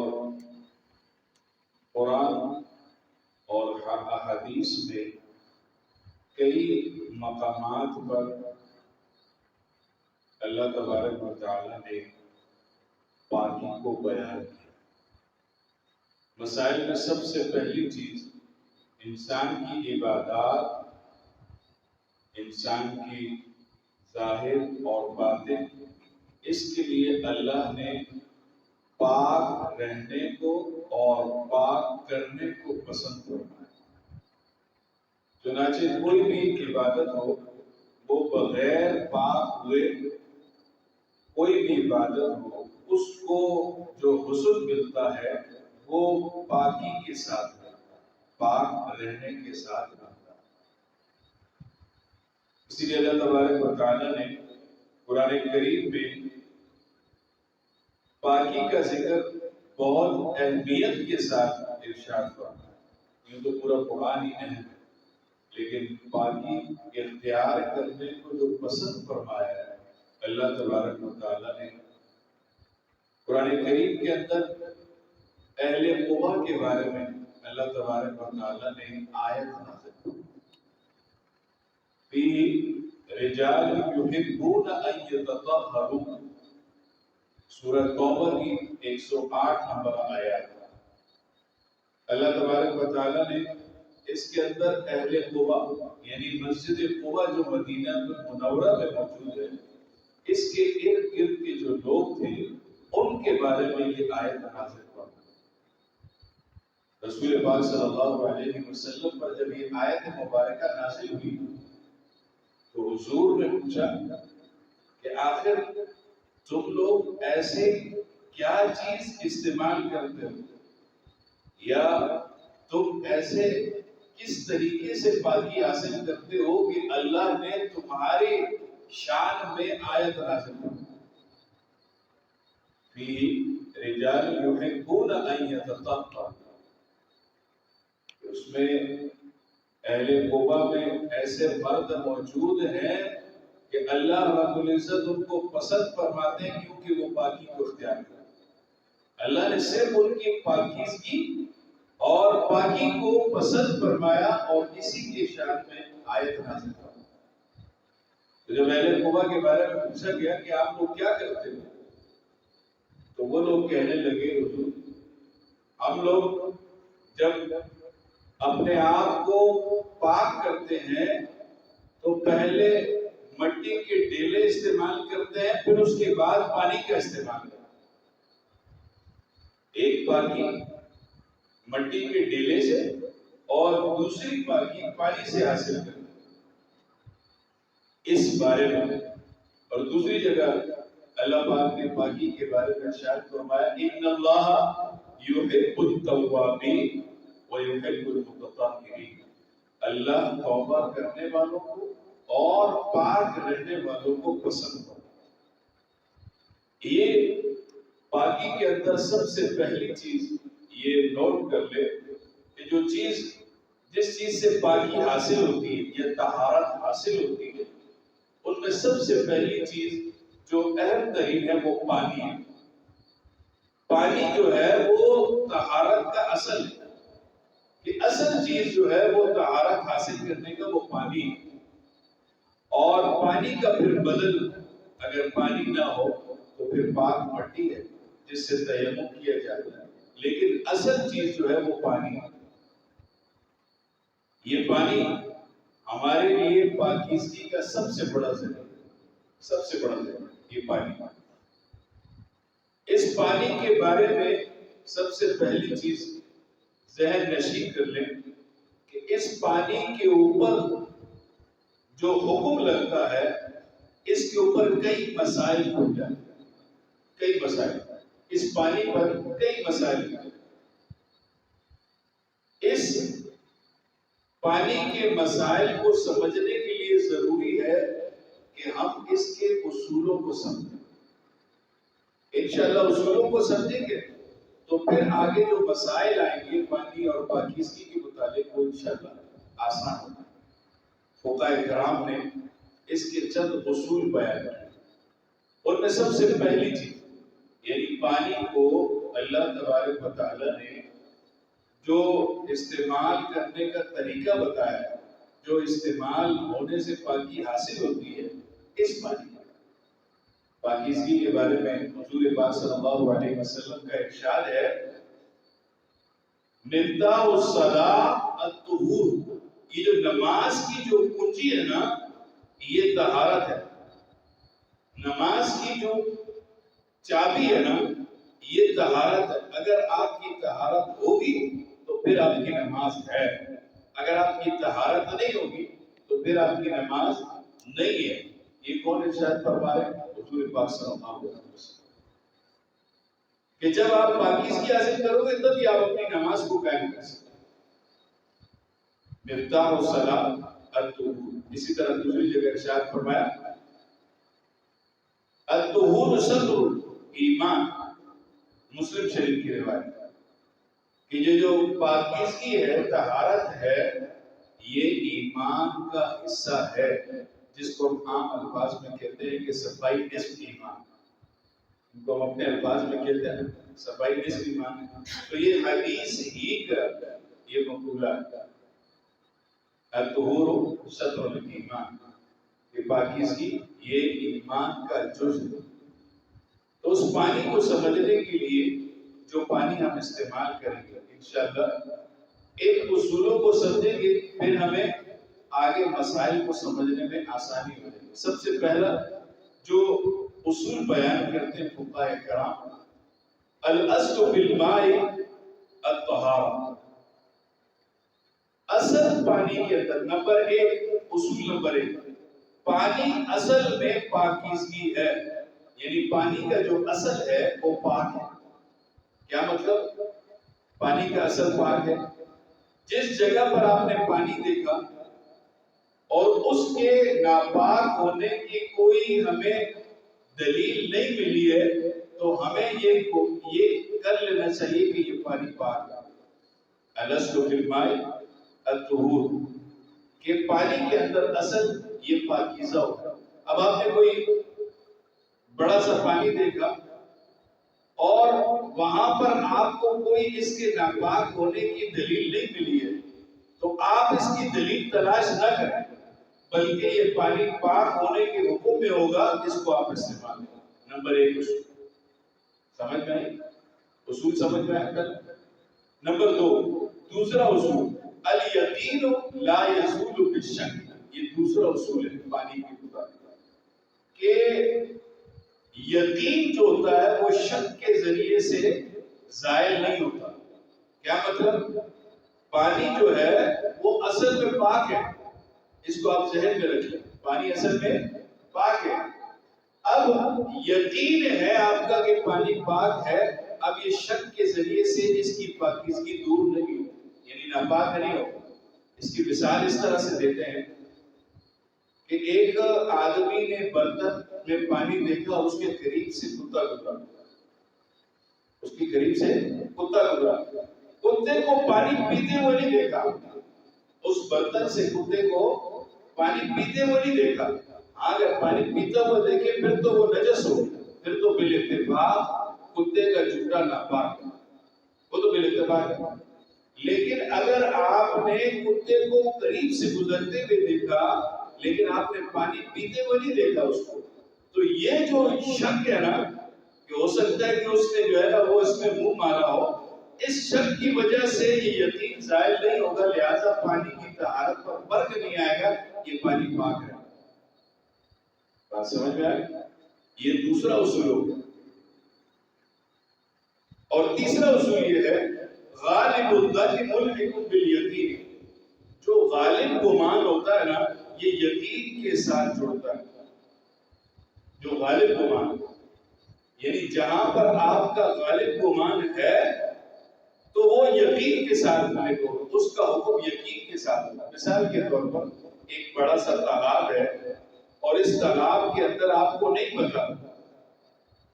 اور قرآن اور احادیث میں کئی مقامات پر اللہ تبارک و تعالیٰ نے پاکی کو بیان کیا۔ مسائل میں سب سے پہلی چیز انسان کی عبادات، انسان کی ظاہر اور باطن، اس کے لیے اللہ نے پاک رہنے کو اور پاک کرنے کو پسند فرمایا۔ چنانچہ کوئی بھی عبادت ہو وہ بغیر پاک ہوئے، کوئی بھی عبادت ہو اس کو جو حسن ملتا ہے وہ پاکی کے ساتھ ملتا ہے، پاک رہنے کے ساتھ ملتا ہے۔ اسی لیے اللہ تبارک و تعالیٰ نے قرآن کریم میں پاکی کا ذکر بہت اہمیت کے ساتھ ارشاد فرمایا۔ یہ تو پورا قرآن ہی اہم ہے، لیکن پاکی اختیار کرنے کو جو پسند فرمایا ہے اللہ تبارک و تعالیٰ نے قرآن کریم کے اندر اہل قبا کے بارے میں اللہ تبارک و تعالیٰ نے آیت نازل کی، فِيهِ رِجَالٌ يُحِبُّونَ أَن يَتَطَهَّرُوا، سورہ توبہ کی 108 نمبر آیات۔ اللہ تبارک و تعالیٰ نے اس کے اندر اہل قبا یعنی مسجد قبا جو مدینہ منورہ میں موجود ہے، اس کے ارد گرد کے جو لوگ تھے ان کے بارے میں یہ آیت نازل فرمائی۔ رسول پاک صلی اللہ علیہ وسلم پر جب یہ آیت مبارکہ نازل ہوئی تو حضور نے پوچھا کہ آخر تم لوگ ایسے کیا چیز استعمال کرتے ہو، یا تم ایسے کس طریقے سے پاکی حاصل کرتے ہو کہ اللہ نے تمہارے شان میں آیت نازل کی، فِيهِ رِجَالٌ يُحِبُّونَ أَن يَتَطَهَّرُوا۔ اس میں اہل قبا میں ایسے مرد موجود ہیں کہ اللہ رب العزت ان کو پسند فرماتے ہیں کیونکہ وہ پاکی کو اختیار کرتے ہیں۔ اللہ نے صرف ان کی پاکیزگی اور پاکی کو پسند فرمایا اور اسی کے شان میں آیت نازل فرمائی۔ تو جب اہل قبا کے بارے میں پوچھا گیا کہ آپ لوگ کیا کرتے ہیں تو وہ لوگ کہنے لگے حضور ہم لوگ جب اپنے آپ کو پاک کرتے ہیں تو پہلے مٹی کے ڈیلے استعمال کرتے ہیں، پھر اس کے بعد پانی کا استعمال کرتے ہیں۔ ایک پاکی مٹی کے ڈیلے سے اور دوسری پاکی پانی سے حاصل کرتے ہیں۔ اس بارے میں اور دوسری جگہ اللہ پاک نے پاکی کے بارے میں ارشاد فرمایا ان اللہ یحب التوابین ویحب المتطہرین، اللہ توبہ کرنے والوں کو اور پاک رہنے والوں کو پسند کرتا ہے۔ یہ پاکی کے اندر سب سے پہلی چیز یہ نوٹ کر لے کہ جو چیز جس چیز سے پاکی حاصل ہوتی ہے یا طہارت حاصل ہوتی ہے ان میں سب سے پہلی چیز جو اہم ترین ہے وہ پانی ہے۔ پانی جو ہے وہ طہارت کا اصل ہے، کہ اصل چیز جو ہے وہ طہارت حاصل کرنے کا وہ پانی ہے، اور پانی کا پھر بدل اگر پانی نہ ہو تو پھر پاک مٹی ہے جس سے تیمم کیا جاتا ہے، لیکن اصل چیز جو ہے وہ پانی ہے۔ یہ پانی ہمارے لیے پاکیزگی کا سب سے بڑا ذریعہ، سب سے بڑا ذریعہ یہ پانی۔ اس پانی کے بارے میں سب سے پہلی چیز ذہن نشین کر لیں کہ اس پانی کے اوپر جو حکم لگتا ہے اس کے اوپر کئی مسائل ہو جاتے ہیں، کئی مسائل، اس پانی پر کئی مسائل ہو جاتے ہیں۔ اس پانی کے مسائل کو سمجھنے کے لیے ضروری ہے کہ ہم اس کے اصولوں کو سمجھیں۔ انشاءاللہ اصولوں کو سمجھیں گے تو پھر آگے جو مسائل آئیں گے پانی اور پاکیزگی کے متعلق وہ انشاءاللہ آسان ہوگا۔ فقہاء کرام نے اس کے چند اصول بیان کیے، ان میں سب سے پہلی چیز یعنی پانی کو اللہ تبارک و تعالیٰ نے جو استعمال کرنے کا طریقہ بتایا ہے، جو استعمال ہونے سے پاکی حاصل ہوتی ہے، اس پانی کا پاکیزگی کے بارے میں حضور پاک صلی اللہ علیہ وسلم کا ارشاد ہے، مفتاح الصلاۃ الطہور، یہ جو نماز کی جو کنجی ہے نا، یہ طہارت ہے۔ نماز کی جو چابی ہے نا، یہ طہارت ہے۔ اگر آپ کی طہارت ہوگی تو پھر آپ کی نماز ہے، اگر آپ کی طہارت نہیں ہوگی تو پھر آپ کی نماز نہیں ہے۔ یہ کون ارشاد فرما رہے ہیں؟ حضور پاک صلی اللہ علیہ وسلم، کہ جب آپ پاکیزگی حاصل کرو گے تب ہی آپ اپنی نماز کو قائم کر سکتے ہیں۔ مفتاح الصلاۃ الطہور۔ اسی طرح دوسری جگہ ارشاد فرمایا، الطہور شطر ایمان، مسلم شریف کی روایت، کہ یہ جو پاکیزگی ہے، طہارت ہے، یہ ایمان کا حصہ ہے، جس کو ہم عام الفاظ میں کہتے ہیں کہ صفائی نصف ایمان، ان کو ہم اپنے الفاظ میں کہتے ہیں صفائی نصف ایمان ہے۔ تو یہ حدیث ہی کا یہ مقولہ ہے، الطہور شطر الایمان، کہ پاکیزگی یہ ایمان کا جز ہے۔ تو اس پانی کو سمجھنے کے لیے جو پانی ہم استعمال کریں گے انشاءاللہ ایک اصولوں کو سمجھیں گے، پھر ہمیں آگے مسائل کو سمجھنے میں آسانی ہو جائے گی۔ سب سے پہلا جو اصول بیان کرتے ہیں فقہاء کرام، الاصل فی الماء الطہارہ، اصل پانی کے اندر نمبر ایک، اصول نمبر ایک، پانی اصل میں پاکیزگی ہے، یعنی پانی کا جو اصل ہے وہ پاک ہے۔ کیا مطلب؟ پانی کا اصل پاک ہے۔ جس جگہ پر آپ نے پانی دیکھا اور اس کے ناپاک ہونے کی کوئی ہمیں دلیل نہیں ملی ہے تو ہمیں یہ کر لینا چاہیے کہ یہ پانی پاک ہے۔ الاصل فی الماء الطہور، کہ پانی کے اندر اصل یہ پاکیزہ ہوگا۔ اب آپ نے کوئی بڑا سا پانی دیکھا اور وہاں پر آپ کو کوئی اس کے ناپاک ہونے کی دلیل نہیں ملی ہے تو آپ اس کی دلیل تلاش نہ کریں، بلکہ یہ پانی پاک ہونے کے حکم میں ہوگا جس کو آپ استعمال کریں۔ نمبر ایک اصول سمجھ میں آئی؟ اصول سمجھ میں آیا؟ نمبر دو، دوسرا اصول، الیقین لا یزول بالشک، یہ دوسرا اصول ہے پانی کے مطابق، کہ یقین جو ہوتا ہے وہ شک کے ذریعے سے زائل نہیں ہوتا۔ کیا مطلب؟ پانی جو ہے وہ اصل میں پاک ہے، اس کو آپ ذہن میں رکھ لیں، پانی اصل میں پاک ہے۔ اب یقین ہے آپ کا کہ پانی پاک ہے، اب یہ شک کے ذریعے سے اس کی پاکیزگی دور نہیں ہو، یعنی ناپاک نہیں ہو۔ اس کی مثال اس طرح سے دیتے ہیں کہ ایک آدمی نے برتن میں پانی دیکھا، اس کے قریب سے کتا گزرا، اس کے قریب سے کتا گزرا، کتے کو پانی پیتے ہوئے نہیں دیکھا، اس برتن سے کتے کو پانی پیتے ہوئے نہیں دیکھا۔ اگر پانی پیتا ہوا دیکھے پھر تو وہ نجس ہو، پھر تو بالاتفاق کتے کا جھوٹا ناپاک ہے، وہ تو بالاتفاق ہے۔ لیکن اگر آپ نے کتے کو قریب سے گزرتے ہوئے دیکھا لیکن آپ نے پانی پیتے ہوئے نہیں دیکھا اس کو، تو یہ جو شک ہے نا، کہ ہو سکتا ہے کہ اس نے جو ہے نا وہ اس میں منہ مارا ہو، اس شک کی وجہ سے یہ یقین زائل نہیں ہوگا، لہذا پانی کی طہارت پر فرق نہیں آئے گا، یہ پانی پاک ہے۔ بات سمجھ میں آئے؟ یہ دوسرا اصول ہوگا۔ اور تیسرا اصول یہ ہے، غالب الظن ملحق بالیقین، جو غالب گمان ہوتا ہے نا یہ یقین کے ساتھ جڑتا ہے۔ جو غالب گمان، یعنی جہاں پر آپ کا غالب گمان ہے تو وہ یقین کے ساتھ غالب ہوگا، اس کا حکم یقین کے ساتھ ہوگا۔ مثال کے طور پر ایک بڑا سا تالاب ہے اور اس تالاب کے اندر آپ کو نہیں پتا،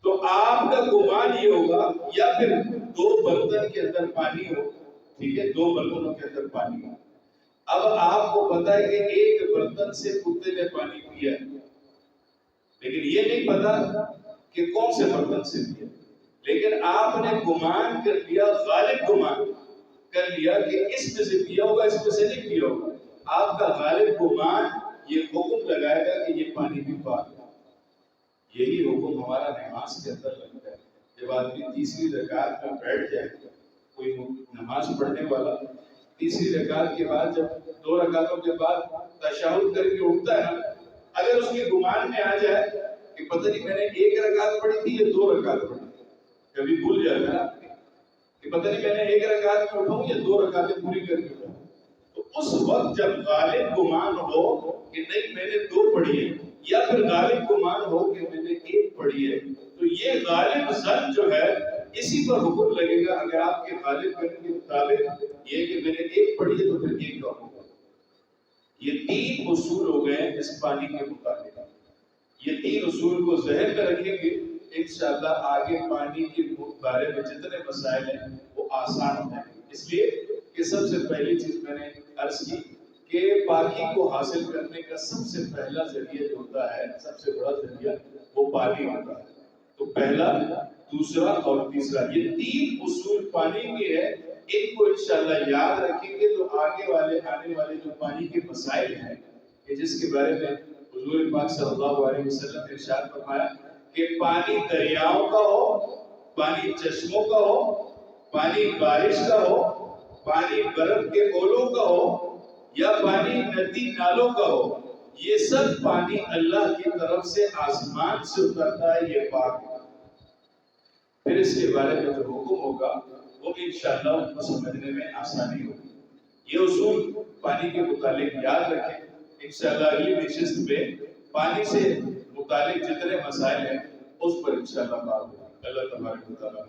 تو آپ کا گمان یہ ہوگا، یا پھر دو برتن کے اندر پانی ہو، ٹھیک ہے، دو برتنوں کے اندر پانی ہو، اب آپ کو پتا ہے کہ ایک برتن سے کتے نے پانی پیا ہے، لیکن یہ نہیں پتا کہ کون سے برتن سے پیا، لیکن آپ نے گمان کر لیا، غالب گمان کر لیا کہ اس میں سے پیا ہوگا، اس میں سے نہیں پیا ہوگا، آپ کا غالب گمان یہ حکم لگائے گا کہ یہ پانی بھی پاک ہے۔ یہی حکم ہمارا نماز کے اندر لگتا ہے۔ جب آدمی تیسری رکعت میں بیٹھ جائے، کوئی نماز پڑھنے والا تیسری رکعت کے بعد جب 2 رکعتوں کے بعد تشہد کر کے اٹھتا ہے نا، اگر اس کے گمان میں آ جائے کہ پتہ نہیں میں نے 1 رکعت پڑھی تھی یا 2 رکعت پڑھی، کبھی بھول جاتا ہے نا کہ پتہ نہیں میں نے 1 رکعت میں اٹھاؤں یا 2 رکعتیں پوری کر کے اٹھاؤں، تو اس وقت جب غالب گمان ہو کہ نہیں میں نے 2 پڑھی ہے، یا پھر غالب گمان ہو کہ میں نے 1 پڑھی ہے، تو یہ غالب ظن جو ہے اسی پر حکم لگے گا۔ اگر آپ کے غالب ظن کے مطابق یہ کہ میں نے 1 پڑھی ہے تو پھر 1 کا ہوگا۔ یہ 3 اصول ہو گئے اس پانی کے مطابق۔ یہ 3 اصول کو ذہن میں رکھیں گے، انشاءاللہ آگے پانی کے بارے میں جتنے مسائل ہیں وہ آسان ہو جائیں گے۔ اس لیے کہ سب سے پہلی چیز میں نے عرض کی کہ پاکی کو حاصل کرنے کا سب سے پہلا ذریعہ جو ہوتا ہے، سب سے بڑا ذریعہ وہ پانی ہوتا ہے۔ تو پہلا، دوسرا اور تیسرا، یہ 3 اصول پانی کے ہیں۔ ان کو انشاءاللہ یاد رکھیں گے تو آگے آنے والے جو پانی کے مسائل ہیں کہ جس کے بارے میں حضور پاک صلی اللہ علیہ وسلم نے ارشاد فرمایا کہ پانی دریاؤں کا ہو، پانی چشموں کا ہو، پانی بارش کا ہو، پانی برف کے اولوں کا ہو، یا پانی ندی نالوں کا ہو، یہ سب پانی اللہ کی طرف سے آسمان سے اترتا ہے، یہ پاک ہے۔ پھر اس کے بارے میں جو حکم ہوگا وہ انشاءاللہ ان کو سمجھنے میں آسانی ہوگی۔ یہ اصول پانی کے متعلق یاد رکھیں۔ انشاءاللہ اگلی نشست میں پانی سے متعلق جتنے مسائل ہیں اس پر انشاءاللہ بات ہوگی۔ اللہ تبارک و تعالیٰ